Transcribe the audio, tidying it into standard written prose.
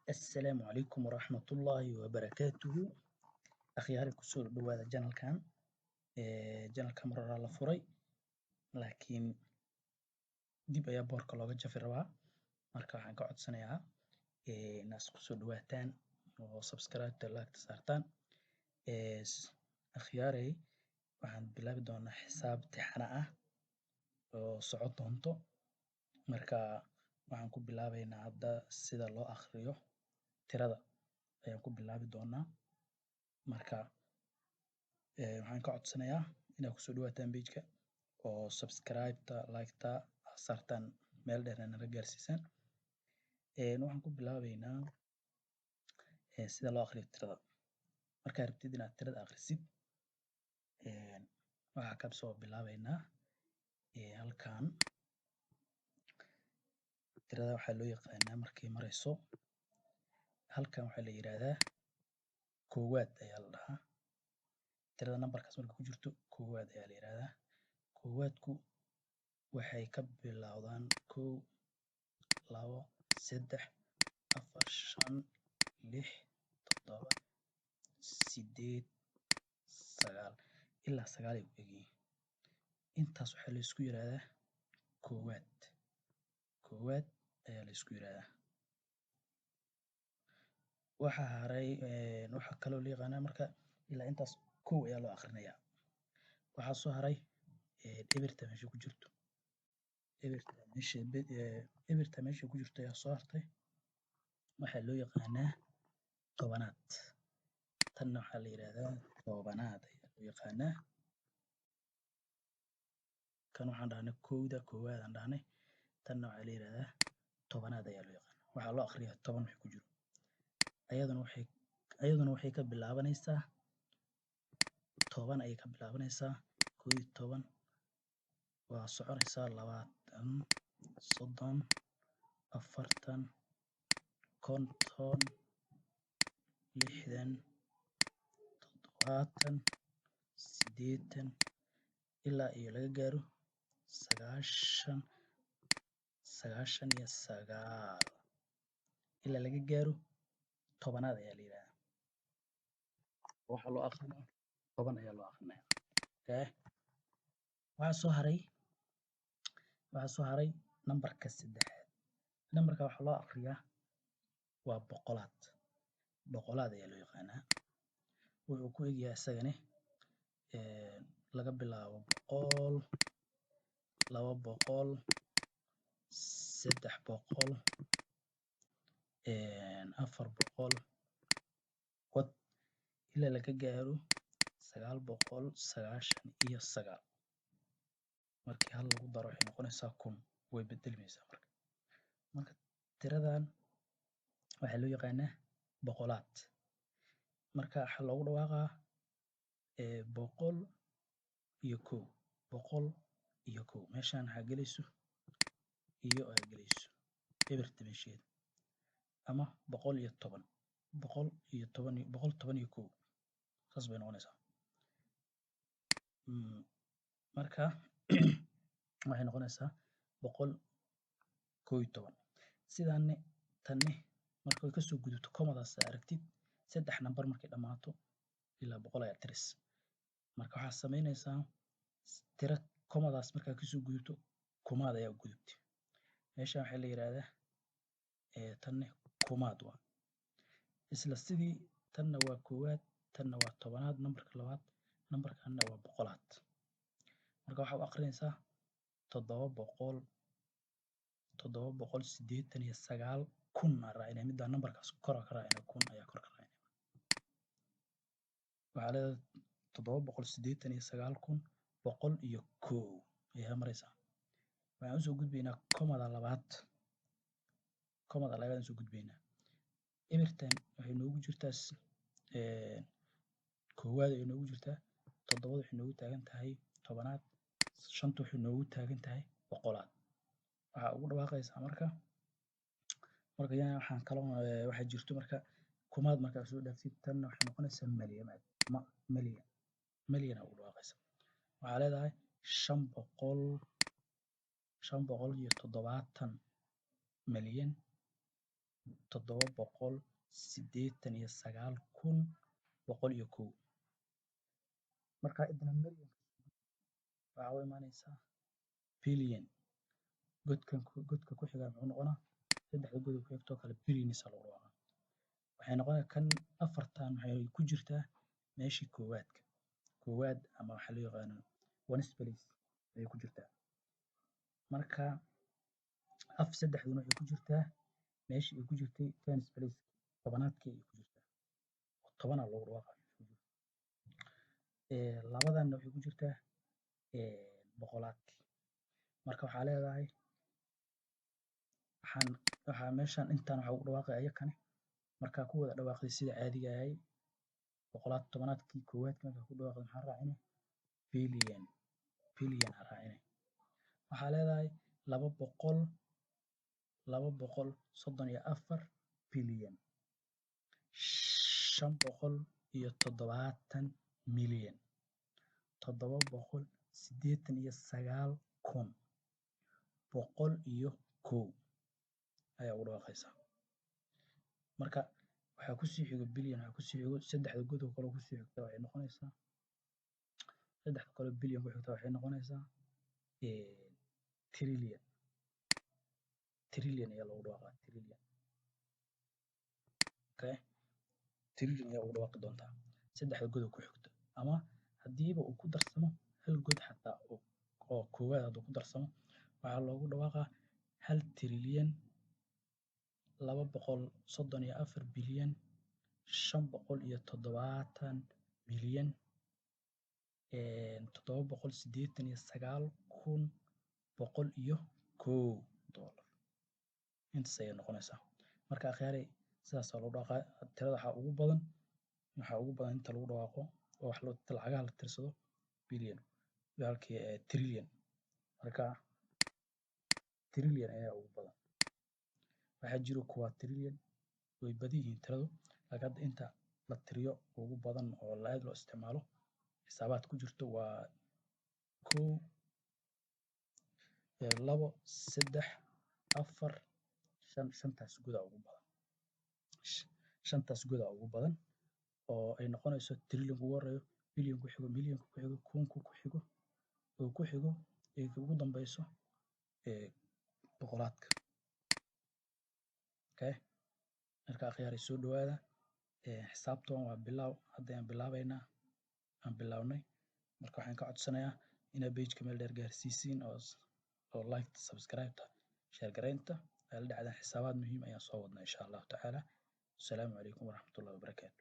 السلام عليكم ورحمة الله وبركاته. أخياري كسور دوادا جانل كان جانل كان مرة la furay laakiin dib ayaa boorka looga jafi rabaa marka waxaan ka codsanayaa inaad kusoo dhawaataan oo subscribe-ta like saartaan. Akhyaarey waxaan bilaabi doonaa xisaab tixana ah oo socon doonto marka waxaan ku bilaabeynaa hadda sida loo akhriyo tirada ayaan ku bilaabi doonaa marka waxaan ka codsanayaa inaad kusoo dhawaataan page-ka oo subscribe-ta like-ta saartaan meel dheer nala gaarsiisaan. Waxaan ku bilaabeynaa sida loo akhriyo tirada. Markaad rabtid inaad tirada akhrisid waxaa ka soo bilaabeynaa halkan tirada waxaa loo yaqaanaa markay marayso halkan waxaa la yiraahdaa koowaad ayaa la dhahaa. Tirada nambarkaas markay ku jirto koowaad ayaa la yiraahdaa. Koowaadku waxay ka bilowdaan 1 2 3 4 5 6 7 8 9 ilaa 9 ay u egyihiin. Intaas waxaa la isku yiraahdaa koowaad. Koowaad ayaa la isku yiraahdaa. Waxaa haray waxaa kaloo la yaqaanaa marka ilaa intaas 1 ayaa loo akhrinayaa. Waxaa soo haray eberta meesha ku jirto. Eberta meesha ku jirto ayaa soo hartay. Waxaa loo yaqaanaa tobanaad. Tanna waxaa la yiraahdaa tobanaad ayaa loo yaqaanaa. Kan waxaan dhahnay koowaad aan dhahnay. Tanna waxaa la yiraahdaa tobanaad ayaa loo yaqaanaa. Waxaa loo akhriyaa 10 wixii ku jiro. Ayaduna waxay ka bilaabanaysaa 10 ayay ka bilaabanaysaa 11 waa soconaysaa 20 30 40 50 60 70 80 ilaa iyo laga gaaro 90 99 ilaa laga gaaro tobanaad ayaa la yiraahdaa. Waxaa loo akhrinaa 10 ayaa loo akhrinayaa. Waxaa soo haray nambarka saddexaad. Nambarka waxaa loo akhriyaa waa boqolaad. Boqolaad ayaa loo yaqaanaa. Wuxuu ku egyahay isagana laga bilaabo 100 200 300 400 wad ilaa laga gaaro 999. Markii hal lagu daro waxay noqonaysaa 1000 way bedelmaysaa marka. Marka tiradan waxaa loo yaqaanaa boqolaad. Marka waxaa loogu dhawaaqaa 100 iyo 1 100 iyo 1 meeshaan waxaa gelayso iyo ayaa gelayso eberta meesheeda ama 110 110 iyo 1 saas bay noqonaysaa. Marka waxay noqonaysaa 111. Sidaanne tanne markay ka soo gudubto komadaas aragtid 3 nambar markay dhamaato ilaa 100 ayaa tiris. Marka waxaa samaynaysaa tira komadaas markaa ka soo gudubto kumaad ayaa u gudubtay. Meeshaan waxaa la yiraahdaa tanne kumaad waa. Isla sidii tanna waa koowaad tanna waa tobanaad nambarka labaad nambarkanna waa boqolaad. Marka waxaa u akhrinaysaa 789 kun aan raacina midda nambarkaas kor ka raacina kun ayaa kor ka raacina. Waxaa leedahay 789 kun 101 ayaa maraysaa. Waxaan usoo gudbaynaa komada labaad. Komada labaad aan soo gudbaynaa. Ebertan waxay noogu jirtaa koowaad ay noogu jirtaa 7 waxay noogu taagan tahay tobanaad 5 waxay noogu taagan tahay boqolaad. Waxaa ugu dhawaaqaysaa marka waxaan kaloo waxaa jirto marka kumaad markaa soo dhaaftid tanna waxay noqonaysaa malyan ugu dhawaaqaysaa. Waxaa leedahay 570 malyan 789,101. marka idna million waxaa u imaanaysaa billion. godka ku xiga muxuu noqonaa? saddexda god ku xigtoo kale billions lagu dhawaaqaa. waxay noqonaya kan afartan waxay ku jirtaa meeshii koowaad ama waxa loo yaqaano ones place ayay ku jirtaa. marka saddexduna waxay ku jirtaa meeshii ay ku jirtay tens place tobanaadkii ay ku jirtaa. tobanaa loogu dhawaaqaa. labadanna waxay ku jirtaa boqolaadkii. marka waxaa leedahay waxaa meeshan intaan waxa ugu dhawaaqay ayakane markaa ku wada dhawaaqday sida caadiga ahay tobanaadkii koowaadkii markaa ku dhawaaqday maxaa raacine billion aa raacine. waxaa leedahay 234 billion 570 milyan 789,101 ayaa ugu dhawaaqaysaa. marka waxaa kusii xigo billion, waxaa kusii xigo saddexda god oo kale kusii xigta waxay noqonaysaa saddexda kale billion ku xigta waxay noqonaysaa trillion ayaa loogu dhawaaqaa. trillion ayaa ugu dhawaaqi doontaa saddexda god oo ku xigta. ama hadiiba uu ku darsamo hal god xataa oo koowaad hadduu ku darsamo waxaa loogu dhawaaqaa 1,234 bilyan 570 milyan 789,101 doolar. intaas ayay noqonaysaa. marka akhyaaray sidaasaa loo dhawaaqaa. tirada waxaa ugu badan inta lagu dhawaaqo oo lacagaha la tirsado billion halkii trillion. marka trillion ayaa ugu badan. waxaa jiro quadrillion way badan yihiin tiradu laakiin hadda inta la tiriyo ugu badan oo aad loo isticmaalo xisaabaad ku jirto waa 1 2 3 4 5 shantaas godaa ugu badan oo ay noqonayso trillion ugu horeeyo billion ku xigo million ku xigo kunku ku xigo oo ku xigo ee ugu dambeyso boqolaadka. marka akhyaaray soo dhawaada. xisaabtan waa bilaaw hadda ayaan bilaabeynaa aan bilawnay. marka waxaan ka codsanayaa inaad pageka meel dheer gaarsiisiin oo like subscribe share gareynta ay la dhacdaan. xisaabaad muhiim ayaan soo wadnaa insha allahu tacaala. asalaamu calaykum waraxmatullahi wabarakaatu.